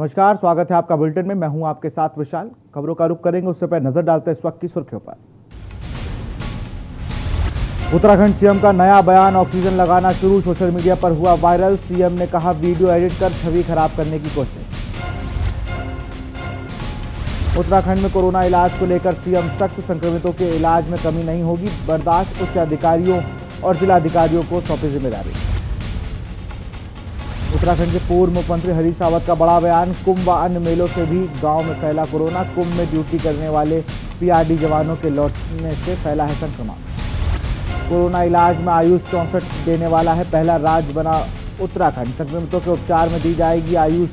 नमस्कार, स्वागत है आपका बुलेटिन में। मैं हूं आपके साथ विशाल। खबरों का रुख करेंगे, उससे पहले नजर डालते हैं इस वक्त की सुर्खियों पर। उत्तराखंड सीएम का नया बयान, ऑक्सीजन लगाना शुरू, सोशल मीडिया पर हुआ वायरल। सीएम ने कहा वीडियो एडिट कर छवि खराब करने की कोशिश। उत्तराखंड में कोरोना इलाज को लेकर सीएम सख्त, संक्रमितों के इलाज में कमी नहीं होगी बर्दाश्त, उच्च अधिकारियों और जिलाधिकारियों को सौंपी जिम्मेदारी। उत्तराखंड के पूर्व मुख्यमंत्री हरीश रावत का बड़ा बयान, कुंभ व अन्य मेलों से भी गांव में फैला कोरोना। कुंभ में ड्यूटी करने वाले पीआरडी जवानों के लौटने से फैला है संक्रमण। कोरोना इलाज में आयुष 64 देने वाला है, पहला राज्य बना उत्तराखंड। संक्रमितों के उपचार में दी जाएगी आयुष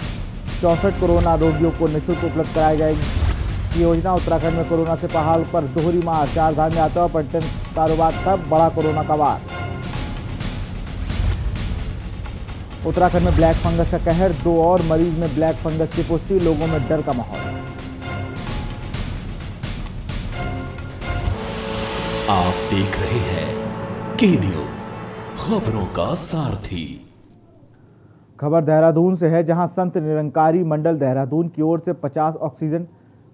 64 कोरोना रोगियों को निःशुल्क उपलब्ध कराई जाएगी योजना। उत्तराखंड में कोरोना से पहाड़ पर दोहरी मार, चार धाम यात्रा और पर्यटन कारोबार तब बड़ा कोरोना का वार। उत्तराखंड में ब्लैक फंगस का कहर, 2 और मरीज में ब्लैक फंगस की पुष्टि, लोगों में डर का माहौल। आप देख रहे हैं के न्यूज, खबरों का सारथी। खबर देहरादून से है, जहां संत निरंकारी मंडल देहरादून की ओर से 50 ऑक्सीजन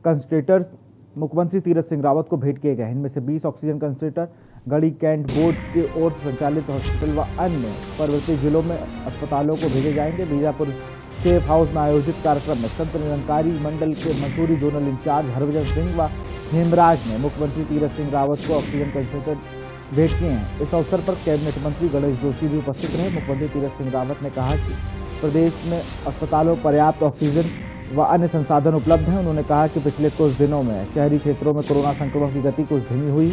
कंसंट्रेटर्स मुख्यमंत्री तीरथ सिंह रावत को भेंट किए गए। इनमें से 20 ऑक्सीजन कंसंट्रेटर गढ़ी कैंट बोर्ड की ओर से संचालित हॉस्पिटल व अन्य पर्वतीय जिलों में अस्पतालों को भेजे जाएंगे। बीजापुर सेफ हाउस में आयोजित कार्यक्रम में संत निरंकारी मंडल के मसूरी जोनल इंचार्ज हरभजन सिंह व हेमराज ने मुख्यमंत्री तीरथ सिंह रावत को ऑक्सीजन कंसंट्रेटर भेंट किए हैं। इस अवसर पर कैबिनेट मंत्री गणेश जोशी भी उपस्थित रहे। मुख्यमंत्री तीरथ सिंह रावत ने कहा कि प्रदेश में अस्पतालों पर्याप्त ऑक्सीजन व अन्य संसाधन उपलब्ध हैं। उन्होंने कहा कि पिछले कुछ दिनों में शहरी क्षेत्रों में कोरोना संक्रमण की गति कुछ धीमी हुई,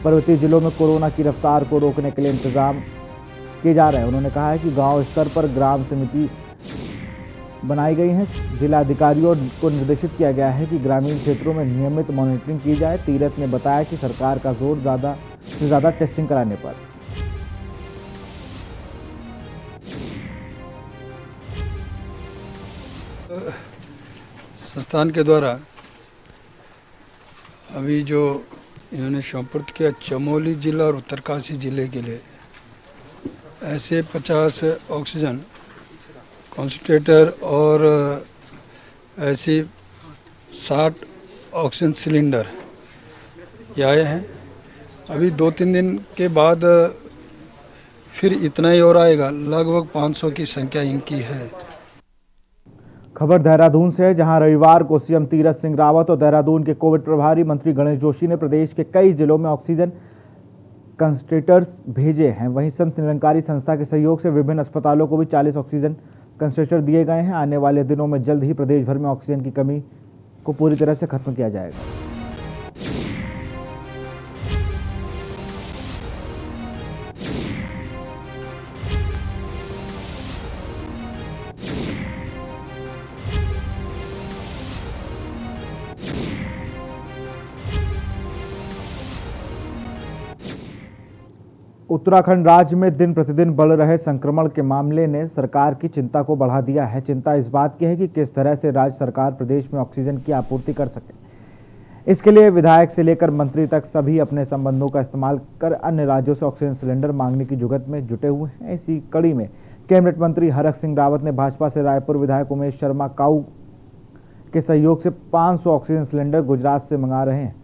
पर्वतीय जिलों में कोरोना की रफ्तार को रोकने के लिए इंतजाम किए जा रहे हैं। उन्होंने कहा है कि गांव स्तर पर ग्राम समिति बनाई गई है। जिला अधिकारियों को निर्देशित किया गया है कि ग्रामीण क्षेत्रों में नियमित मॉनिटरिंग की जाए। तीरथ ने बताया कि सरकार का जोर ज़्यादा से ज़्यादा टेस्टिंग कराने पर। संस्थान के द्वारा अभी जो इन्होंने सुपुर्द किया चमोली जिला और उत्तरकाशी जिले के लिए ऐसे 50 ऑक्सीजन कंसंट्रेटर और ऐसे 60 ऑक्सीजन सिलेंडर ये आए हैं। अभी 2-3 दिन के बाद फिर इतना ही और आएगा, लगभग 500 की संख्या इनकी है। खबर देहरादून से है, जहां रविवार को सीएम तीरथ सिंह रावत और देहरादून के कोविड प्रभारी मंत्री गणेश जोशी ने प्रदेश के कई जिलों में ऑक्सीजन कंसंट्रेटर्स भेजे हैं। वहीं संत निरंकारी संस्था के सहयोग से विभिन्न अस्पतालों को भी 40 ऑक्सीजन कंसंट्रेटर दिए गए हैं। आने वाले दिनों में जल्द ही प्रदेश भर में ऑक्सीजन की कमी को पूरी तरह से खत्म किया जाएगा। उत्तराखंड राज्य में दिन प्रतिदिन बढ़ रहे संक्रमण के मामले ने सरकार की चिंता को बढ़ा दिया है। चिंता इस बात की है कि किस तरह से राज्य सरकार प्रदेश में ऑक्सीजन की आपूर्ति कर सके। इसके लिए विधायक से लेकर मंत्री तक सभी अपने संबंधों का इस्तेमाल कर अन्य राज्यों से ऑक्सीजन सिलेंडर मांगने की जुगत में जुटे हुए हैं। इसी कड़ी में कैबिनेट मंत्री हरक सिंह रावत ने भाजपा से रायपुर विधायक उमेश शर्मा काऊ के सहयोग से 500 ऑक्सीजन सिलेंडर गुजरात से मंगा रहे हैं,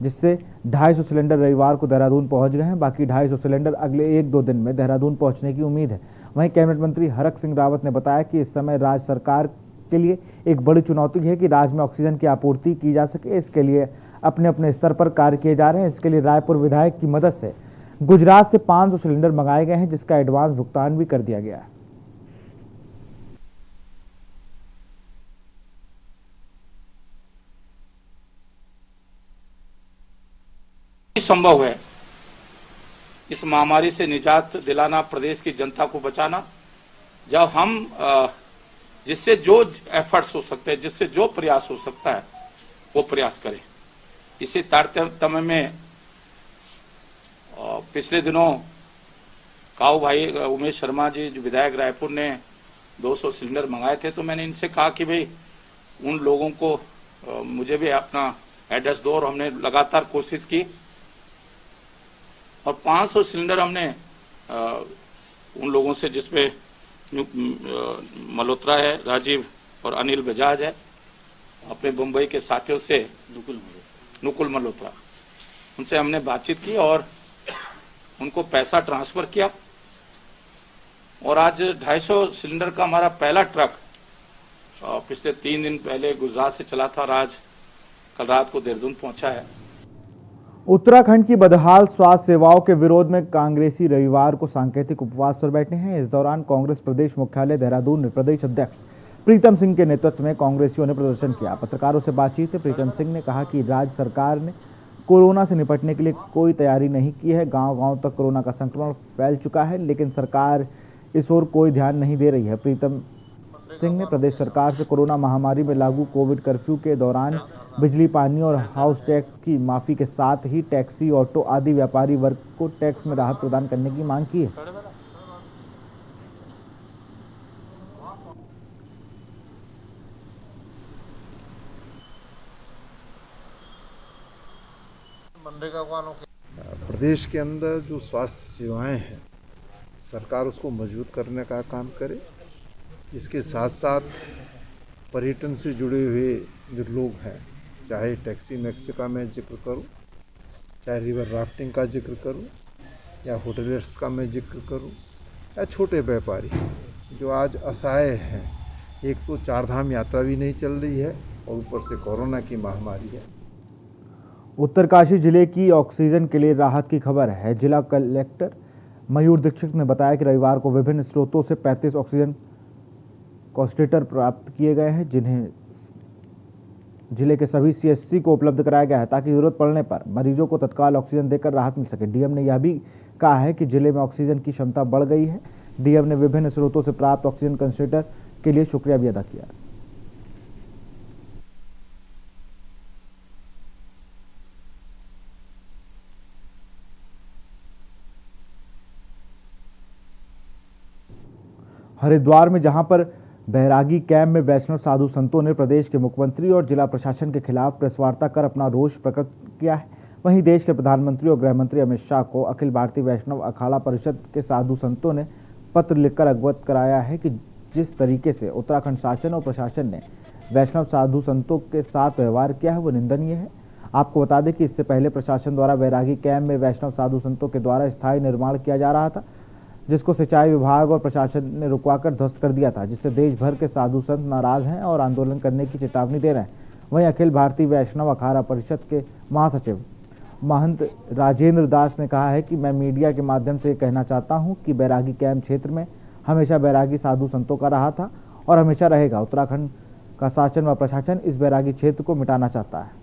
जिससे 250 सिलेंडर रविवार को देहरादून पहुंच गए हैं। बाकी 250 सिलेंडर अगले 1-2 दिन में देहरादून पहुंचने की उम्मीद है। वहीं कैबिनेट मंत्री हरक सिंह रावत ने बताया कि इस समय राज्य सरकार के लिए एक बड़ी चुनौती है कि राज्य में ऑक्सीजन की आपूर्ति की जा सके। इसके लिए अपने अपने स्तर पर कार्य किए जा रहे हैं। इसके लिए रायपुर विधायक की मदद से गुजरात से 500 सिलेंडर मंगाए गए हैं, जिसका एडवांस भुगतान भी कर दिया गया है। संभव है इस महामारी से निजात दिलाना, प्रदेश की जनता को बचाना। जब हम जिससे जो एफर्ट्स हो सकते हैं, जिससे जो प्रयास हो सकता है, वो प्रयास करें। इसी तारतम्य में पिछले दिनों काऊ भाई उमेश शर्मा जी जो विधायक रायपुर ने 200 सिलेंडर मंगाए थे, तो मैंने इनसे कहा कि भाई उन लोगों को मुझे भी अपना एड्रेस दो, और हमने लगातार कोशिश की और 500 सिलेंडर हमने उन लोगों से, जिसमें मल्होत्रा है, राजीव और अनिल बजाज है, अपने मुंबई के साथियों से नुकुल मल्होत्रा, उनसे हमने बातचीत की और उनको पैसा ट्रांसफर किया और आज 250 सिलेंडर का हमारा पहला ट्रक पिछले 3 दिन पहले गुजरात से चला था और आज कल रात को देहरादून पहुंचा है। उत्तराखंड की बदहाल स्वास्थ्य सेवाओं के विरोध में कांग्रेसी रविवार को सांकेतिक उपवास पर बैठे हैं। इस दौरान कांग्रेस प्रदेश मुख्यालय देहरादून में प्रदेश अध्यक्ष प्रीतम सिंह के नेतृत्व में कांग्रेसियों ने प्रदर्शन किया। पत्रकारों से बातचीत में प्रीतम सिंह ने कहा कि राज्य सरकार ने कोरोना से निपटने के लिए कोई तैयारी नहीं की है। गांव-गांव तक कोरोना का संक्रमण फैल चुका है, लेकिन सरकार इस ओर कोई ध्यान नहीं दे रही है। प्रीतम सिंह ने प्रदेश सरकार से कोरोना महामारी में लागू कोविड कर्फ्यू के दौरान बिजली, पानी और हाउस टैक्स की माफी के साथ ही टैक्सी, ऑटो आदि व्यापारी वर्ग को टैक्स में राहत प्रदान करने की मांग की है। प्रदेश के अंदर जो स्वास्थ्य सेवाएं हैं, सरकार उसको मजबूत करने का काम करे। इसके साथ साथ पर्यटन से जुड़े हुए जो लोग हैं, चाहे टैक्सी मैक्सी का मैं जिक्र करूं, चाहे रिवर राफ्टिंग का जिक्र करूं, या होटलियर्स का मैं जिक्र करूं, या छोटे व्यापारी जो आज असहाय हैं। एक तो चारधाम यात्रा भी नहीं चल रही है और ऊपर से कोरोना की महामारी है। उत्तरकाशी जिले की ऑक्सीजन के लिए राहत की खबर है। जिला कलेक्टर मयूर दीक्षित ने बताया कि रविवार को विभिन्न स्रोतों से 35 ऑक्सीजन कंसंट्रेटर प्राप्त किए गए हैं, जिन्हें जिले के सभी सीएचसी को उपलब्ध कराया गया है ताकि जरूरत पड़ने पर मरीजों को तत्काल ऑक्सीजन देकर राहत मिल सके। डीएम ने यह भी कहा है कि जिले में ऑक्सीजन की क्षमता बढ़ गई है। डीएम ने विभिन्न स्रोतों से प्राप्त ऑक्सीजन कंसंट्रेटर के लिए शुक्रिया भी अदा किया। हरिद्वार में जहां पर बैरागी कैंप में वैष्णव साधु संतों ने प्रदेश के मुख्यमंत्री और जिला प्रशासन के खिलाफ प्रेस वार्ता कर अपना रोष प्रकट किया है, वहीं देश के प्रधानमंत्री और गृह मंत्री अमित शाह को अखिल भारतीय वैष्णव अखाड़ा परिषद के साधु संतों ने पत्र लिखकर अवगत कराया है कि जिस तरीके से उत्तराखंड शासन और प्रशासन ने वैष्णव साधु संतों के साथ व्यवहार किया है वो निंदनीय है। आपको बता दें कि इससे पहले प्रशासन द्वारा बैरागी कैंप में वैष्णव साधु संतों के द्वारा स्थायी निर्माण किया जा रहा था, जिसको सिंचाई विभाग और प्रशासन ने रुकवाकर ध्वस्त कर दिया था, जिससे देश भर के साधु संत नाराज हैं और आंदोलन करने की चेतावनी दे रहे हैं। वहीं अखिल भारतीय वैष्णव अखाड़ा परिषद के महासचिव महंत राजेंद्र दास ने कहा है कि मैं मीडिया के माध्यम से कहना चाहता हूं कि बैरागी कैंप क्षेत्र में हमेशा बैरागी साधु संतों का रहा था और हमेशा रहेगा। उत्तराखंड का शासन व प्रशासन इस बैरागी क्षेत्र को मिटाना चाहता है।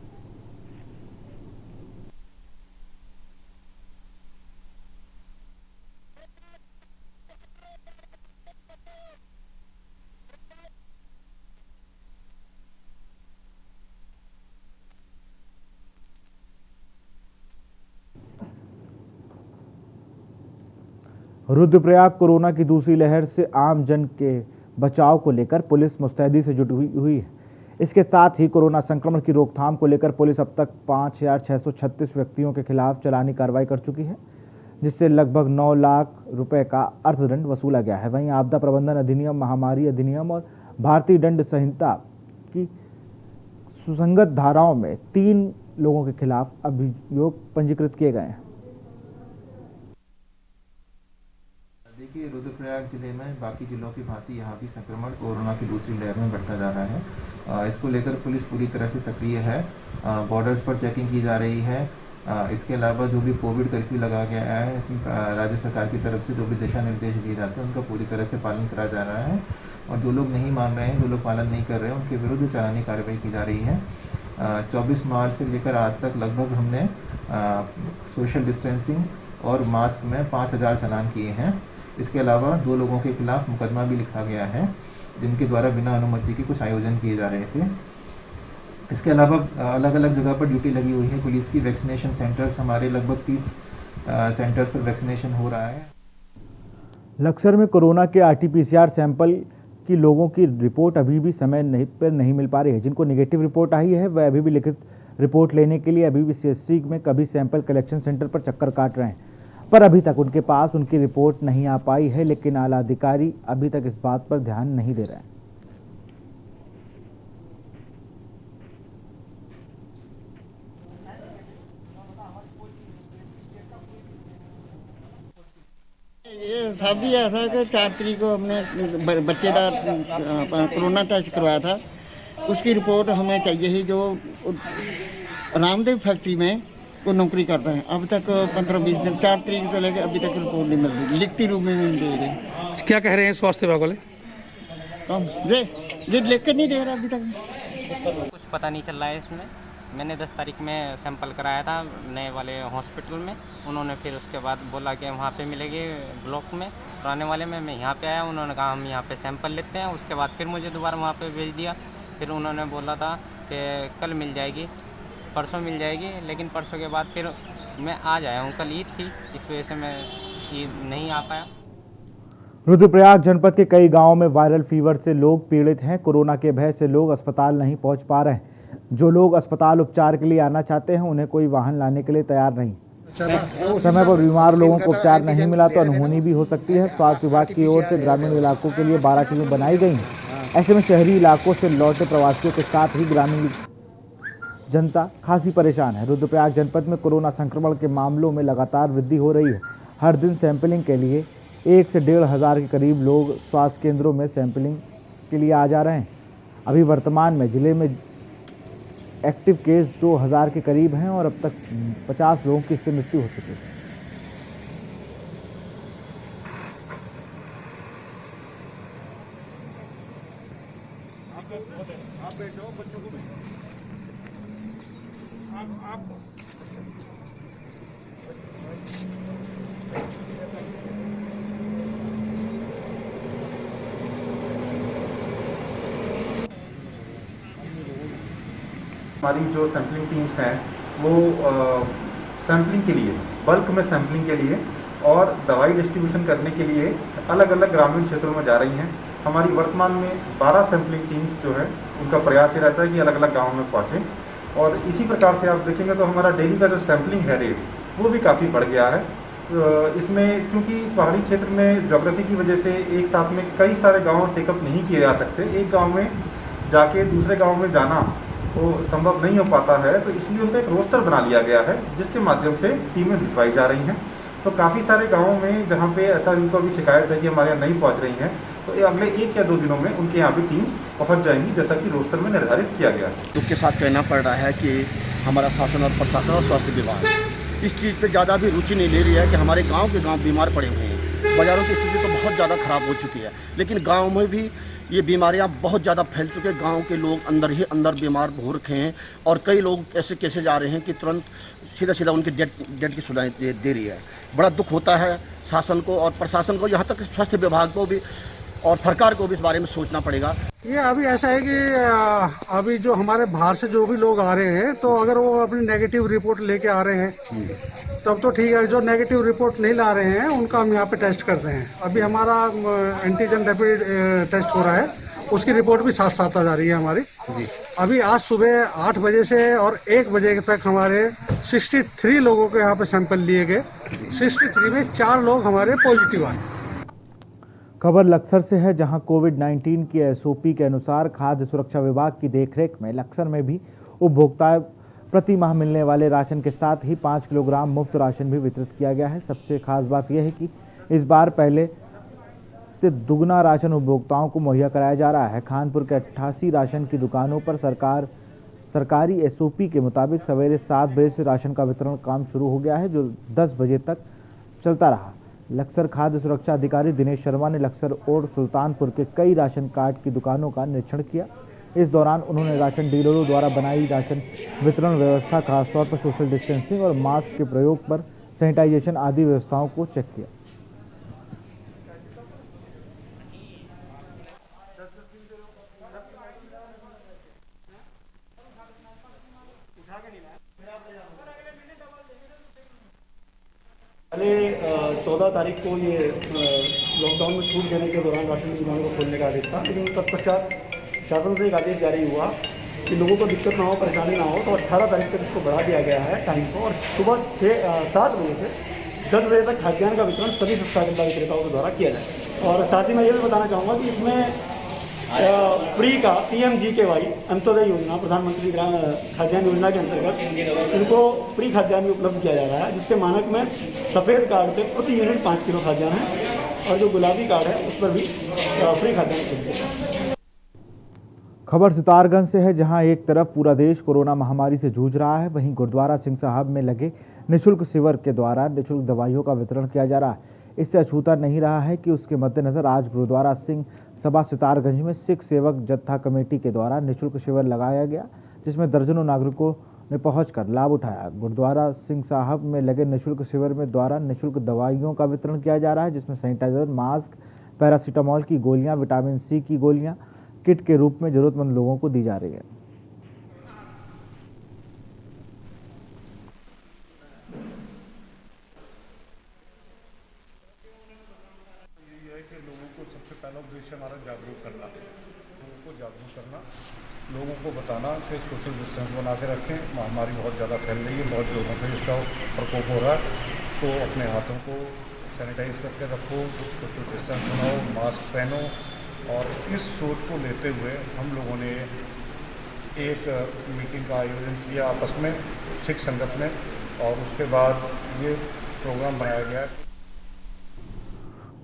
रुद्रप्रयाग कोरोना की दूसरी लहर से आम जन के बचाव को लेकर पुलिस मुस्तैदी से जुटी हुई है। इसके साथ ही कोरोना संक्रमण की रोकथाम को लेकर पुलिस अब तक 5,636 व्यक्तियों के खिलाफ चालानी कार्रवाई कर चुकी है, जिससे लगभग 9 लाख रुपए का अर्थदंड वसूला गया है। वहीं आपदा प्रबंधन अधिनियम, महामारी अधिनियम और भारतीय दंड संहिता की सुसंगत धाराओं में 3 लोगों के खिलाफ अभियोग पंजीकृत किए गए हैं। देखिए, रुद्रप्रयाग जिले में बाकी जिलों की भांति यहाँ भी संक्रमण कोरोना की दूसरी लहर में बढ़ता जा रहा है। इसको लेकर पुलिस पूरी तरह से सक्रिय है। बॉर्डर्स पर चेकिंग की जा रही है। इसके अलावा जो भी कोविड कर्फ्यू लगा गया है, इसमें राज्य सरकार की तरफ से जो भी दिशा निर्देश दिए जाते हैं उनका पूरी तरह से पालन करा जा रहा है। और जो लोग नहीं मान रहे हैं, जो लोग पालन नहीं कर रहे हैं, उनके विरुद्ध चालानी कार्रवाई की जा रही है। 24 मार्च से लेकर आज तक लगभग हमने सोशल डिस्टेंसिंग और मास्क में 5,000 चालान किए हैं। इसके अलावा 2 लोगों के खिलाफ मुकदमा भी लिखा गया है, जिनके द्वारा बिना अनुमति के कुछ आयोजन किए जा रहे थे। इसके अलावा अलग अलग जगह पर ड्यूटी लगी हुई है पुलिस की। वैक्सीनेशन सेंटर्स हमारे लगभग 30 सेंटर्स पर वैक्सीनेशन हो रहा है। लक्सर में कोरोना के आरटीपीसीआर सैंपल की लोगों की रिपोर्ट अभी भी समय पर नहीं मिल पा रही है। जिनको नेगेटिव रिपोर्ट आई है वह अभी भी लिखित रिपोर्ट लेने के लिए अभी भी सीएचसी में कभी सैंपल कलेक्शन सेंटर पर चक्कर काट रहे हैं, पर अभी तक उनके पास उनकी रिपोर्ट नहीं आ पाई है। लेकिन आला अधिकारी अभी तक इस बात पर ध्यान नहीं दे रहे हैं। ये शादी ऐसा है कि 4 तरीक को हमने बच्चे का कोरोना टेस्ट करवाया था, उसकी रिपोर्ट हमें चाहिए ही। जो रामदेव फैक्ट्री में वो नौकरी करता है, अब तक 15-20 दिन 4 तरीक से लेकर अभी तक रिपोर्ट नहीं मिल रही, लिखती रूप में नहीं दे रही। क्या कह रहे हैं स्वास्थ्य विभाग वाले? ये लिख कर नहीं दे रहा अभी तक। कुछ पता नहीं चल रहा है इसमें। मैंने 10 तारीख में सैंपल कराया था नए वाले हॉस्पिटल में, उन्होंने फिर उसके बाद बोला कि वहाँ पे मिलेगी ब्लॉक में, पुराने वाले में। मैं यहाँ पे आया, उन्होंने कहा हम यहाँ पे सैंपल लेते हैं। उसके बाद फिर मुझे दोबारा वहाँ पे भेज दिया। फिर उन्होंने बोला था कि कल मिल जाएगी, परसों मिल जाएगी, लेकिन परसों के बाद फिर मैं आज आया हूँ। कल ईद थी, इस वजह से मैं ईद नहीं आ पाया। रुद्रप्रयाग जनपद के कई गांवों में वायरल फीवर से लोग पीड़ित हैं। कोरोना के भय से लोग अस्पताल नहीं पहुंच पा रहे हैं। जो लोग अस्पताल उपचार के लिए आना चाहते हैं, उन्हें कोई वाहन लाने के लिए तैयार नहीं। समय पर बीमार लोगों को उपचार नहीं मिला तो अनहोनी भी हो सकती है। स्वास्थ्य विभाग की ओर से ग्रामीण इलाकों के लिए 12 टीमें बनाई गई हैं। ऐसे में शहरी इलाकों से लौटे प्रवासियों के साथ ही ग्रामीण जनता खासी परेशान है। रुद्रप्रयाग जनपद में कोरोना संक्रमण के मामलों में लगातार वृद्धि हो रही है। हर दिन सैंपलिंग के लिए 1 से 1.5 हज़ार के करीब लोग स्वास्थ्य केंद्रों में सैंपलिंग के लिए आ जा रहे हैं। अभी वर्तमान में जिले में एक्टिव केस 2000 के करीब हैं और अब तक 50 लोगों की इससे मृत्यु हो चुकी है। हमारी जो सैम्पलिंग टीम्स हैं वो सैम्पलिंग के लिए, बल्क में सैम्पलिंग के लिए और दवाई डिस्ट्रीब्यूशन करने के लिए अलग अलग ग्रामीण क्षेत्रों में जा रही हैं। हमारी वर्तमान में 12 सैम्पलिंग टीम्स जो है उनका प्रयास ये रहता है कि अलग अलग गाँवों में पहुँचें। और इसी प्रकार से आप देखेंगे तो हमारा डेली का जो सैम्पलिंग है रेट वो भी काफ़ी बढ़ गया है। इसमें क्योंकि पहाड़ी क्षेत्र में ज्योग्राफी की वजह से एक साथ में कई सारे गाँव टेकअप नहीं किए जा सकते। एक गाँव में जाके दूसरे गाँव में जाना वो संभव नहीं हो पाता है, तो इसलिए उनका एक रोस्टर बना लिया गया है जिसके माध्यम से टीमें भिजवाई जा रही हैं। तो काफ़ी सारे गाँवों में जहाँ पे ऐसा उनको अभी शिकायत है कि हमारे यहाँ नहीं पहुँच रही हैं, तो ये अगले 1 या 2 दिनों में उनके यहाँ भी टीम्स पहुँच जाएंगी, जैसा कि रोस्टर में निर्धारित किया गया है। दुख के साथ कहना पड़ रहा है कि हमारा शासन और प्रशासन और स्वास्थ्य विभाग इस चीज़ पे ज़्यादा भी रुचि नहीं ले रही है कि हमारे गाँव के गाँव बीमार पड़े हुए हैं। बाज़ारों की स्थिति तो बहुत ज़्यादा ख़राब हो चुकी है, लेकिन गाँव में भी ये बीमारियां बहुत ज़्यादा फैल चुके हैं। गांव के लोग अंदर ही अंदर बीमार हो रखे हैं और कई लोग ऐसे केसेज आ रहे हैं कि तुरंत सीधा उनकी डेथ की सुनाई दे रही है। बड़ा दुख होता है शासन को और प्रशासन को, यहाँ तक स्वास्थ्य विभाग को भी और सरकार को भी इस बारे में सोचना पड़ेगा। ये अभी ऐसा है कि अभी जो हमारे बाहर से जो भी लोग आ रहे हैं, तो अगर वो अपनी नेगेटिव रिपोर्ट लेके आ रहे हैं तब तो ठीक है। जो नेगेटिव रिपोर्ट नहीं ला रहे हैं उनका हम यहाँ पे टेस्ट करते हैं। अभी हमारा एंटीजन रैपिड टेस्ट हो रहा है, उसकी रिपोर्ट भी साथ आ जा रही है हमारी जी। अभी आज सुबह 8 बजे से और 1 बजे तक हमारे 63 लोगों के यहाँ पे सैंपल लिए गए। 63 में 4 लोग हमारे पॉजिटिव आए। खबर लक्सर से है, जहां कोविड-19 की एसओपी के अनुसार खाद्य सुरक्षा विभाग की देखरेख में लक्सर में भी उपभोक्ता प्रति माह मिलने वाले राशन के साथ ही 5 किलोग्राम मुफ्त राशन भी वितरित किया गया है। सबसे खास बात यह है कि इस बार पहले से दुगना राशन उपभोक्ताओं को मुहैया कराया जा रहा है। खानपुर के 88 राशन की दुकानों पर सरकारी एसओपी के मुताबिक सवेरे 7 बजे से राशन का वितरण काम शुरू हो गया है, जो 10 बजे तक चलता रहा। लक्सर खाद्य सुरक्षा अधिकारी दिनेश शर्मा ने लक्सर और सुल्तानपुर के कई राशन कार्ड की दुकानों का निरीक्षण किया। इस दौरान उन्होंने राशन डीलरों द्वारा बनाई राशन वितरण व्यवस्था, खासतौर पर सोशल डिस्टेंसिंग और मास्क के प्रयोग पर सैनिटाइजेशन आदि व्यवस्थाओं को चेक किया। पहले 14 तारीख को ये लॉकडाउन में छूट देने के दौरान राशन की दुकानों को खोलने का आदेश था, लेकिन तत्पश्चात शासन से एक आदेश जारी हुआ कि लोगों को दिक्कत ना हो, परेशानी ना हो, तो 18 तारीख तक इसको बढ़ा दिया गया है टाइम को। और सुबह 7 बजे से 10 बजे तक खाद्यान्न का वितरण सभी सस्ता गल्ला विक्रेताओं के द्वारा किया जाए। और साथ ही मैं ये भी बताना चाहूँगा कि इसमें फ्री का PMGKY अंत्योदय योजना, प्रधानमंत्री ग्राम खाद्यान्न योजना के अंतर्गत इनको फ्री खाद्यान्न भी उपलब्ध किया जा रहा है, जिसके मानक में सफ़ेद कार्ड से प्रति यूनिट 5 किलो खाद्यान्न है और जो गुलाबी कार्ड है उस पर भी फ्री खाद्यान्न मिलता है। खबर सितारगंज से है, जहां एक तरफ पूरा देश कोरोना महामारी से जूझ रहा है, वहीं गुरुद्वारा सिंह साहब में लगे निःशुल्क शिविर के द्वारा निःशुल्क दवाइयों का वितरण किया जा रहा है। इससे अछूता नहीं रहा है कि उसके मद्देनजर आज गुरुद्वारा सिंह सभा सितारगंज में सिख सेवक जत्था कमेटी के द्वारा निःशुल्क शिविर लगाया गया, जिसमें दर्जनों नागरिकों ने पहुंचकर लाभ उठाया। गुरुद्वारा सिंह साहब में लगे निःशुल्क शिविर में द्वारा निःशुल्क दवाइयों का वितरण किया जा रहा है, जिसमें सैनिटाइजर, मास्क, पैरासीटामोल की गोलियां, विटामिन सी की गोलियां किट के रूप में जरूरतमंद लोगों को दी जा रही है। लोगों को सबसे पहला उद्देश्य हमारा जागरूक करना, लोगों को बताना कि सोशल डिस्टेंस बना के रखें। महामारी बहुत ज़्यादा फैल रही है, बहुत जोरों से इसका प्रकोप हो रहा है, तो अपने हाथों को सैनिटाइज करके रखो, सोशल डिस्टेंस बनाओ, मास्क पहनो। और इस सोच को लेते हुए हम लोगों ने एक मीटिंग का आयोजन किया आपस में सिख संगत में, और उसके बाद ये प्रोग्राम बनाया गया।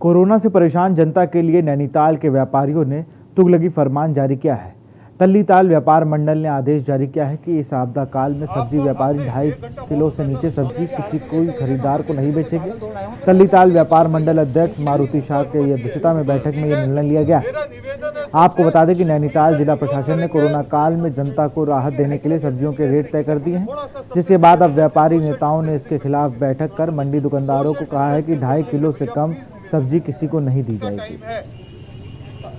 कोरोना से परेशान जनता के लिए नैनीताल के व्यापारियों ने तुगलकी फरमान जारी किया है। तल्लीताल व्यापार मंडल ने आदेश जारी किया है कि इस आपदा काल में सब्जी व्यापारी 2.5 किलो से नीचे सब्जी किसी कोई खरीदार को नहीं बेचेंगे। तल्लीताल व्यापार मंडल अध्यक्ष मारुति शाह के अध्यक्षता में बैठक में यह निर्णय लिया गया। आपको बता दें कि नैनीताल जिला प्रशासन ने कोरोना काल में जनता को राहत देने के लिए सब्जियों के रेट तय कर दिए हैं, जिसके बाद अब व्यापारी नेताओं ने इसके खिलाफ बैठक कर मंडी दुकानदारों को कहा है कि 2.5 किलो से कम सब्जी किसी को नहीं दी जाएगी।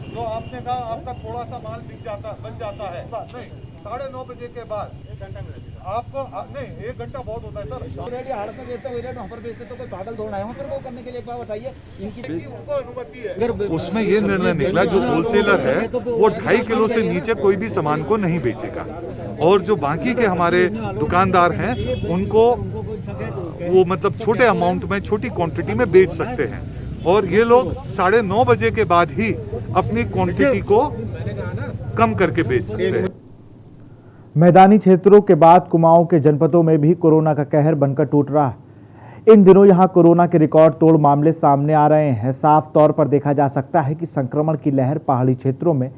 जो आपने कहा आपका थोड़ा सा माल बिक जाता बन जाता है, नहीं 9:30 बजे के बाद 1 घंटा आपको नहीं 1 घंटा बहुत होता है सर। ऑलरेडी हाड़ में बेचते वही रेट वहाँ पर बेचते, तो कोई पागल थोड़ा है फिर वो करने के लिए एक बार बताइए। इनकी उनको अनुमति है। उसमें ये निर्णय निकला जो होलसेलर है वो 2.5 किलो से नीचे कोई भी सामान को नहीं बेचेगा, और जो बाकी के हमारे दुकानदार हैं उनको वो मतलब छोटे अमाउंट में छोटी क्वांटिटी में बेच सकते हैं, और ये लोग 9:30 बजे के बाद ही अपनी क्वांटिटी को कम करके बेच सकते हैं। मैदानी क्षेत्रों के बाद कुमाऊं के जनपदों में भी कोरोना का कहर बनकर टूट रहा है। इन दिनों यहां कोरोना के रिकॉर्ड तोड़ मामले सामने आ रहे हैं। साफ तौर पर देखा जा सकता है कि संक्रमण की लहर पहाड़ी क्षेत्रों में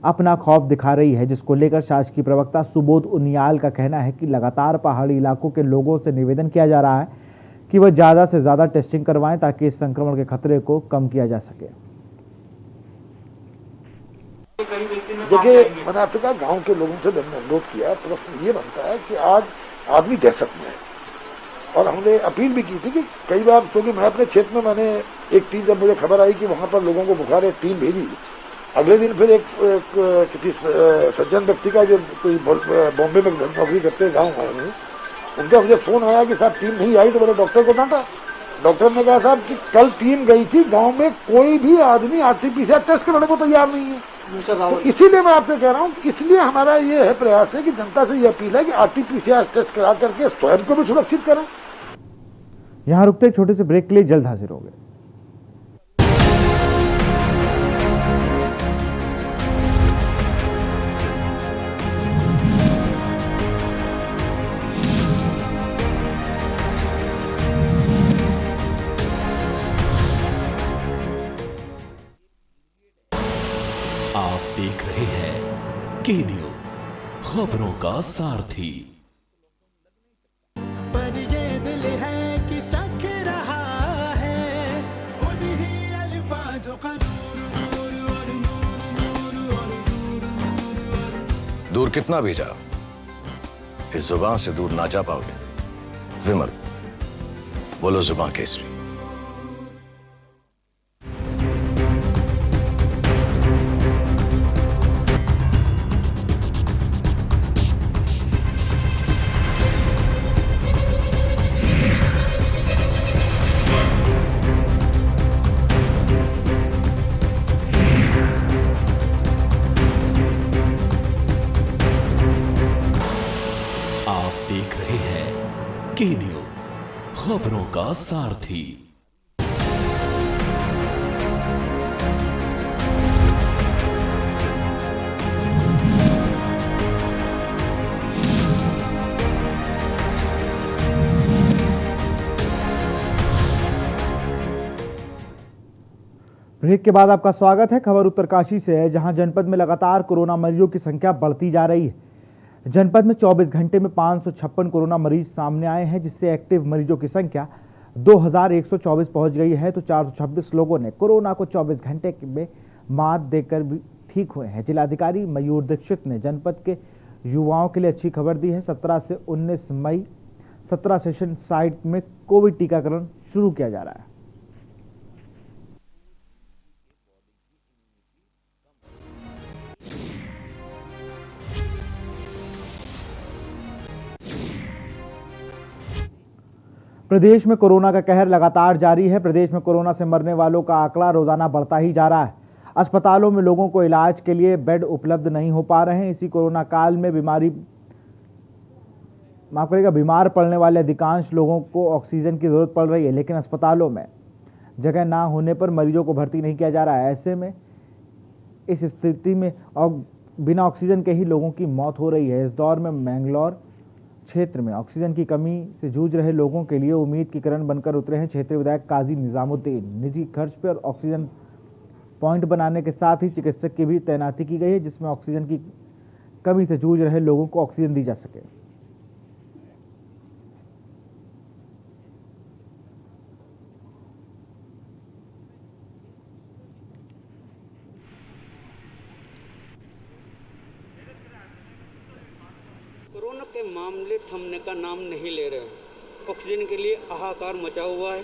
अपना खौफ दिखा रही है, जिसको लेकर शासकीय प्रवक्ता सुबोध उनियाल का कहना है कि लगातार पहाड़ी इलाकों के लोगों से निवेदन किया जा रहा है कि वह ज़्यादा से ज़्यादा टेस्टिंग करवाएं ताकि इस संक्रमण के खतरे को कम किया जा सके। देखिए, मैंने आपसे कहा गांव के लोगों से मैंने अनुरोध किया। प्रश्न ये बनता है कि आज आदमी दहशत में है, और हमने अपील भी की थी कि कई बार, क्योंकि मैं अपने क्षेत्र में मैंने एक टीम, जब मुझे खबर आई कि वहां पर लोगों को बुखार है, टीम भेजी। अगले दिन फिर एक किसी सज्जन व्यक्ति का जो कोई बॉम्बे में नौकरी करते गाँव आए हैं, उनका मुझे फोन आया कि साहब टीम नहीं आई, तो मैंने डॉक्टर को डांटा। डॉक्टर ने कहा साहब कि कल टीम गई थी, गांव में कोई भी आदमी आरटीपीसीआर टेस्ट करने को तैयार नहीं है। तो इसीलिए मैं आपसे कह रहा हूँ, इसलिए हमारा ये है प्रयास है कि जनता से ये अपील है कि आरटीपीसीआर टेस्ट करा करके स्वयं को भी सुरक्षित करें। यहाँ रुकते एक छोटे से ब्रेक के लिए, जल्द हाजिर होंगे। आप देख रहे हैं के न्यूज, खबरों का सारथी। पर ये दिल है कि चख रहा है उन्हीं अल्फाजों का दूर कितना भी जाओ, इस जुबान से दूर ना जा पाओगे। विमल, बोलो जुबान केसरी। के न्यूज, खबरों का सारथी। ब्रेक के बाद आपका स्वागत है। खबर उत्तरकाशी से है, जहां जनपद में लगातार कोरोना मरीजों की संख्या बढ़ती जा रही है। जनपद में 24 घंटे में 556 कोरोना मरीज सामने आए हैं, जिससे एक्टिव मरीजों की संख्या 2124 पहुंच गई है। तो 426 लोगों ने कोरोना को 24 घंटे में मात देकर भी ठीक हुए हैं। जिलाधिकारी मयूर दीक्षित ने जनपद के युवाओं के लिए अच्छी खबर दी है। 17 से 19 मई 17 सेशन साइट में कोविड टीकाकरण शुरू किया जा रहा है। प्रदेश में कोरोना का कहर लगातार जारी है। प्रदेश में कोरोना से मरने वालों का आंकड़ा रोजाना बढ़ता ही जा रहा है। अस्पतालों में लोगों को इलाज के लिए बेड उपलब्ध नहीं हो पा रहे हैं। इसी कोरोना काल में बीमार पड़ने वाले अधिकांश लोगों को ऑक्सीजन की जरूरत पड़ रही है, लेकिन अस्पतालों में जगह ना होने पर मरीजों को भर्ती नहीं किया जा रहा है। ऐसे में इस स्थिति में बिना ऑक्सीजन के ही लोगों की मौत हो रही है। इस दौर में मैंगलोर क्षेत्र में ऑक्सीजन की कमी से जूझ रहे लोगों के लिए उम्मीद की किरण बनकर उतरे हैं क्षेत्रीय विधायक काजी निजामुद्दीन। निजी खर्च पर ऑक्सीजन पॉइंट बनाने के साथ ही चिकित्सक की भी तैनाती की गई है, जिसमें ऑक्सीजन की कमी से जूझ रहे लोगों को ऑक्सीजन दी जा सके। कोरोना के मामले थमने का नाम नहीं ले रहे हैं। ऑक्सीजन के लिए हाहाकार मचा हुआ है।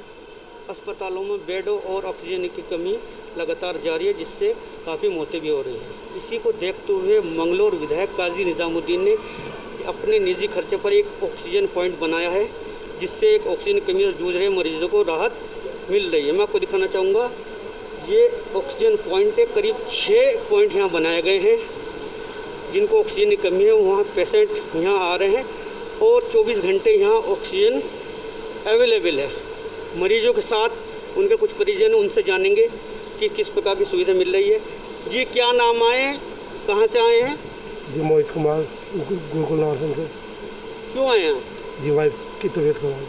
अस्पतालों में बेडों और ऑक्सीजन की कमी लगातार जारी है, जिससे काफ़ी मौतें भी हो रही हैं। इसी को देखते हुए मंगलोर विधायक काजी निजामुद्दीन ने अपने निजी खर्चे पर एक ऑक्सीजन पॉइंट बनाया है, जिससे एक ऑक्सीजन की कमी से जूझ रहे मरीजों को राहत मिल रही है। मैं आपको दिखाना चाहूँगा, ये ऑक्सीजन पॉइंट है। करीब 6 पॉइंट यहाँ बनाए गए हैं। जिनको ऑक्सीजन की कमी है वहाँ पेशेंट यहाँ आ रहे हैं और 24 घंटे यहाँ ऑक्सीजन अवेलेबल है। मरीजों के साथ उनके कुछ परिजन, उनसे जानेंगे कि किस प्रकार की सुविधा मिल रही है। जी, क्या नाम आए हैं, कहाँ से आए हैं? जी, मोहित कुमार, गुरुकुल आश्रम से। क्यों आए हैं? जी, वाइफ की तबीयत खराब,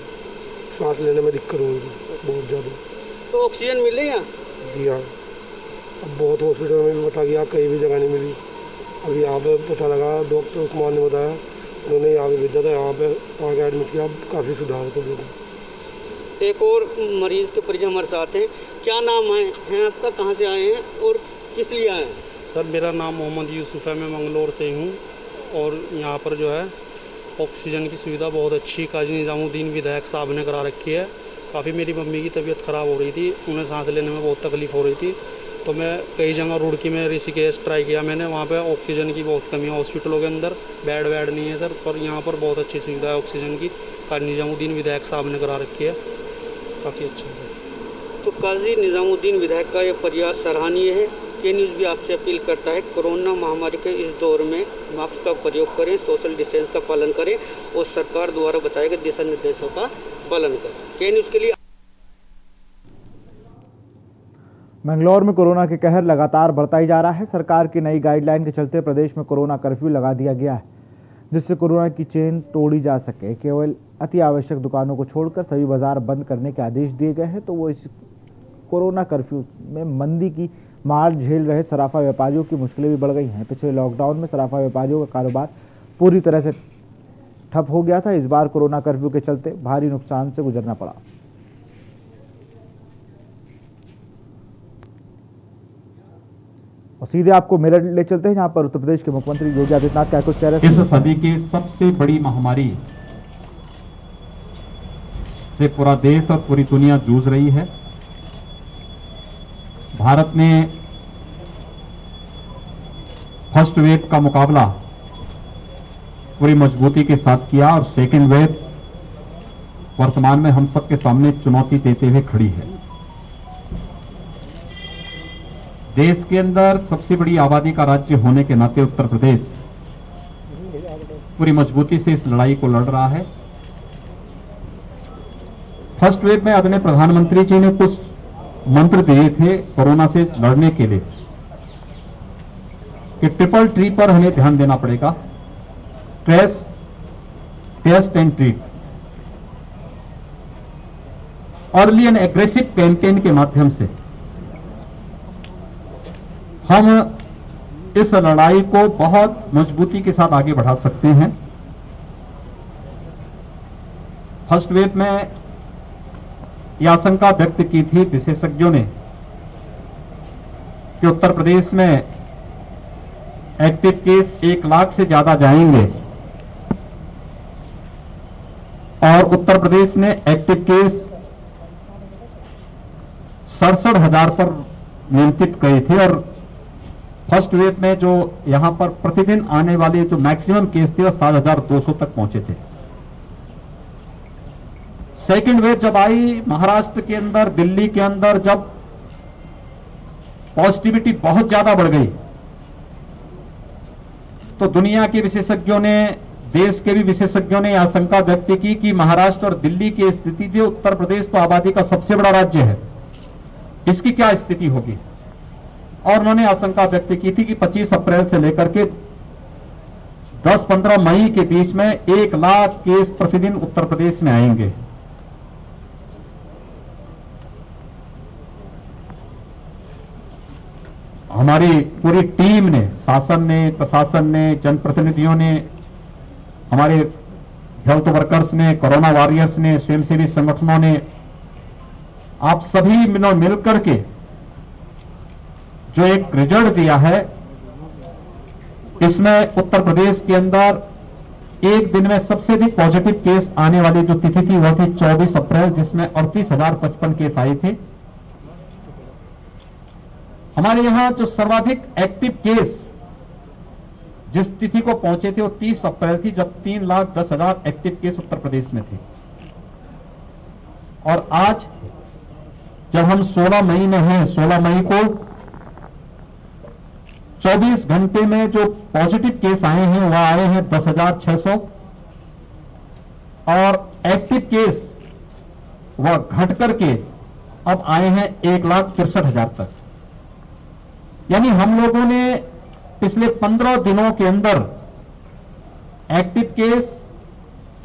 सांस लेने में दिक्कत हो रही बहुत ज़्यादा। तो ऑक्सीजन मिल रही है? जी हाँ, अब बहुत हॉस्पिटल में भी बता गया, कहीं भी जगह नहीं मिली। अभी यहाँ पे पता लगा, डॉक्टर उस्मान ने बताया, उन्होंने यहाँ पे भेजा था, यहाँ पे आके एडमिट किया, काफ़ी सुधार तो देखो। एक और मरीज के परिजन हमारे साथ हैं। क्या नाम है आपका, कहाँ से आए हैं और किस लिए आए हैं? सर, मेरा नाम मोहम्मद यूसुफ है, मैं मंगलोर से हूँ। और यहाँ पर जो है ऑक्सीजन की सुविधा बहुत अच्छी काजी निजामुद्दीन विधायक साहब ने करा रखी है। काफ़ी मेरी मम्मी की तबीयत ख़राब हो रही थी, उन्हें सांस लेने में बहुत तकलीफ़ हो रही थी। तो मैं कई जगह रुड़की में, ऋषिकेश ट्राई किया मैंने, वहाँ पे ऑक्सीजन की बहुत कमी है। हॉस्पिटलों के अंदर बेड नहीं है सर, पर यहाँ पर बहुत अच्छी सुविधा है ऑक्सीजन की। काजी निजामुद्दीन विधायक साहब ने करा रखी है, काफ़ी अच्छा है। तो काजी निजामुद्दीन विधायक का ये प्रयास सराहनीय है। के न्यूज़ भी आपसे अपील करता है, कोरोना महामारी के इस दौर में मास्क का प्रयोग करें, सोशल डिस्टेंस का पालन करें और सरकार द्वारा बताए गए दिशा निर्देशों का पालन करें। के न्यूज़ के लिए मंगलौर में कोरोना के कहर लगातार बढ़ता ही जा रहा है। सरकार की नई गाइडलाइन के चलते प्रदेश में कोरोना कर्फ्यू लगा दिया गया है, जिससे कोरोना की चेन तोड़ी जा सके। केवल अति आवश्यक दुकानों को छोड़कर सभी बाजार बंद करने के आदेश दिए गए हैं। तो वो इस कोरोना कर्फ्यू में मंदी की मार झेल रहे सराफा व्यापारियों की मुश्किलें भी बढ़ गई हैं। पिछले लॉकडाउन में सराफा व्यापारियों का कारोबार पूरी तरह से ठप हो गया था। इस बार कोरोना कर्फ्यू के चलते भारी नुकसान से गुजरना पड़ा। और सीधे आपको मेरठ ले चलते हैं, जहां पर उत्तर प्रदेश के मुख्यमंत्री योगी आदित्यनाथ का कुछ चेहरे इस सदी की सबसे बड़ी महामारी से पूरा देश और पूरी दुनिया जूझ रही है। भारत ने फर्स्ट वेव का मुकाबला पूरी मजबूती के साथ किया और सेकेंड वेव वर्तमान में हम सबके सामने चुनौती देते हुए खड़ी है। देश के अंदर सबसे बड़ी आबादी का राज्य होने के नाते उत्तर प्रदेश पूरी मजबूती से इस लड़ाई को लड़ रहा है। फर्स्ट वेव में आदरणीय प्रधानमंत्री जी ने कुछ मंत्र दिए थे कोरोना से लड़ने के लिए कि ट्रिपल ट्री पर हमें ध्यान देना पड़ेगा, trace, test and treat. Early and aggressive campaign के माध्यम से हम इस लड़ाई को बहुत मजबूती के साथ आगे बढ़ा सकते हैं। फर्स्ट वेव में यह आशंका व्यक्त की थी विशेषज्ञों ने कि उत्तर प्रदेश में एक्टिव केस 1 लाख से ज्यादा जाएंगे और उत्तर प्रदेश में एक्टिव केस 67,000 पर नियंत्रित गए थे और फर्स्ट वेव में जो यहां पर प्रतिदिन आने वाले जो मैक्सिमम केस थे वो 7,200 तक पहुंचे थे। सेकेंड वेव जब आई महाराष्ट्र के अंदर, दिल्ली के अंदर, जब पॉजिटिविटी बहुत ज्यादा बढ़ गई तो दुनिया के विशेषज्ञों ने, देश के भी विशेषज्ञों ने आशंका व्यक्त की कि महाराष्ट्र और दिल्ली की स्थिति थी, उत्तर प्रदेश तो आबादी का सबसे बड़ा राज्य है, इसकी क्या स्थिति होगी। और उन्होंने आशंका व्यक्त की थी कि 25 अप्रैल से लेकर के 10-15 मई के बीच में 1 लाख केस प्रतिदिन उत्तर प्रदेश में आएंगे। हमारी पूरी टीम ने, शासन ने, प्रशासन ने, जनप्रतिनिधियों ने, हमारे हेल्थ वर्कर्स ने, कोरोना वॉरियर्स ने, स्वयंसेवी संगठनों ने, आप सभी मिलकर के जो एक रिजल्ट दिया है, इसमें उत्तर प्रदेश के अंदर एक दिन में सबसे अधिक पॉजिटिव केस आने वाली जो तिथि थी वह थी 24 अप्रैल, जिसमें 38,055 केस आए थे। हमारे यहां जो सर्वाधिक एक्टिव केस जिस तिथि को पहुंचे थे वो 30 अप्रैल थी, जब 3,10,000 एक्टिव केस उत्तर प्रदेश में थे। और आज जब हम 16 मई में हैं, 16 मई को 24 घंटे में जो पॉजिटिव केस आए हैं वह आए हैं 10,600 और एक्टिव केस वह घट करके अब आए हैं 1,63,000 तक। यानी हम लोगों ने पिछले 15 दिनों के अंदर एक्टिव केस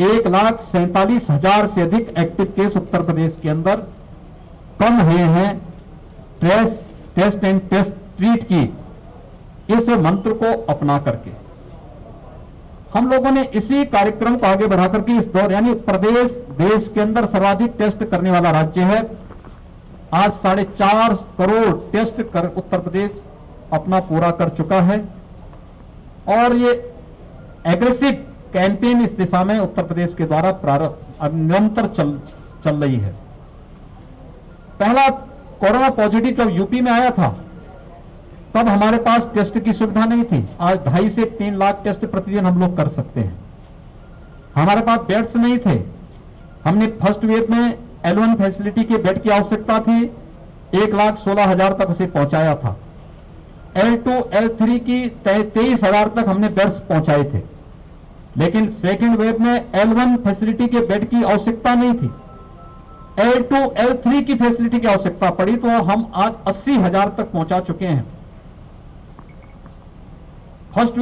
1,47,000 से अधिक एक्टिव केस उत्तर प्रदेश के अंदर कम हुए हैं। टेस्ट एंड टेस्ट ट्रीट की इस मंत्र को अपना करके हम लोगों ने इसी कार्यक्रम को आगे बढ़ा करके इस दौर, यानी प्रदेश देश के अंदर सर्वाधिक टेस्ट करने वाला राज्य है। आज 4.5 करोड़ टेस्ट कर उत्तर प्रदेश अपना पूरा कर चुका है और ये एग्रेसिव कैंपेन इस दिशा में उत्तर प्रदेश के द्वारा प्रारंभ निरंतर चल रही है। पहला कोरोना पॉजिटिव जब यूपी में आया था तब हमारे पास टेस्ट की सुविधा नहीं थी। आज 2.5 से 3 लाख टेस्ट प्रतिदिन हम लोग कर सकते हैं। हमारे पास बेड्स नहीं थे। हमने फर्स्ट वेव में L1 फैसिलिटी के बेड की आवश्यकता थी, 1,16,000 तक उसे पहुंचाया था। L2 L3 की 23,000 तक हमने बेड्स पहुंचाए थे, लेकिन सेकेंड वेव में L1 फैसिलिटी के बेड की आवश्यकता नहीं थी, L2 L3 की फैसिलिटी की आवश्यकता पड़ी, तो हम आज 80,000 तक पहुंचा चुके हैं। फर्स्ट